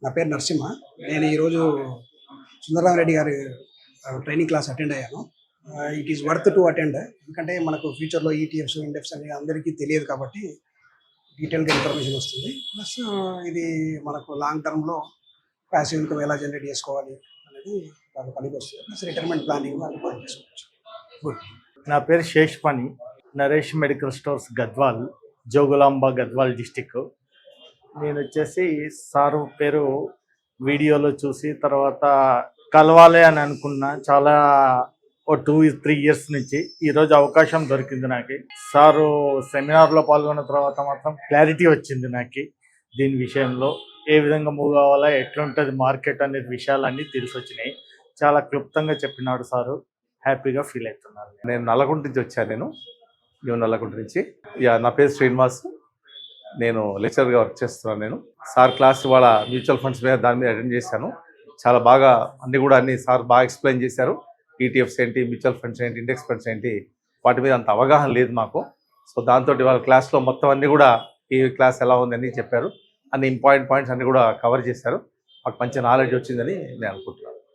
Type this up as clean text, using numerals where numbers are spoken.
నా పేరు నరసింహ. నేను ఈరోజు సుందరరామరెడ్డి గారి ట్రైనింగ్ క్లాస్ అటెండ్ అయ్యాను. It is worth to attend. ఎందుకంటే మనకు ఫ్యూచర్‌లో ఈటీఎఫ్స్, ఇండెక్స్ అని అందరికీ తెలియదు కాబట్టి డీటెయిల్‌గా ఇన్ఫర్మేషన్ వస్తుంది. ప్లస్ ఇది మనకు లాంగ్ టర్మ్‌లో పాసివ్ ఇన్‌కమ్ ఎలా జనరేట్ చేసుకోవాలి అనేది బాగా పనికొస్తుంది. ప్లస్ రిటైర్మెంట్ ప్లానింగ్ అది బాగా చేసుకోవచ్చు. గుడ్. నా పేరు Sheshpani. Naresh medical stores Gadwal, Jogulamba Gadwal district. నేను వచ్చేసి సారు పేరు వీడియోలో చూసి తర్వాత కలవాలి అని అనుకున్నా. చాలా 2-3 ఇయర్స్ నుంచి ఈరోజు అవకాశం దొరికింది నాకు. సారు సెమినార్లో పాల్గొన్న తర్వాత మాత్రం క్లారిటీ వచ్చింది నాకు దీని విషయంలో. ఏ విధంగా మూవ్ కావాలా, ఎట్లుంటుంది మార్కెట్ అనేది విషయాలన్నీ తెలిసి వచ్చినాయి. చాలా క్లుప్తంగా చెప్పినాడు సారు. హ్యాపీగా ఫీల్ అవుతున్నాను. నేను నల్లగుంట నుంచి వచ్చాను. నల్లగుంట నుంచి. నా పేరు శ్రీనివాస్. నేను లెక్చరర్గా వర్క్ చేస్తున్నాను. సార్ క్లాస్ వాళ్ళ మ్యూచువల్ ఫండ్స్ మీద దాని మీద అటెండ్ చేశాను. చాలా బాగా అన్ని సార్ బాగా ఎక్స్ప్లెయిన్ చేశారు. ఈటీఎఫ్స్ ఏంటి, మ్యూచువల్ ఫండ్స్ ఏంటి, ఇండెక్స్ ఫండ్స్ ఏంటి, వాటి మీద అంత అవగాహన లేదు మాకు. సో దాంతో వాళ్ళ క్లాస్లో మొత్తం అన్నీ కూడా ఈ క్లాస్ ఎలా ఉంది అని చెప్పారు. అన్ని ఇంపార్టెంట్ పాయింట్స్ అన్నీ కూడా కవర్ చేశారు. మాకు మంచి నాలెడ్జ్ వచ్చిందని నేను అనుకుంటున్నాను.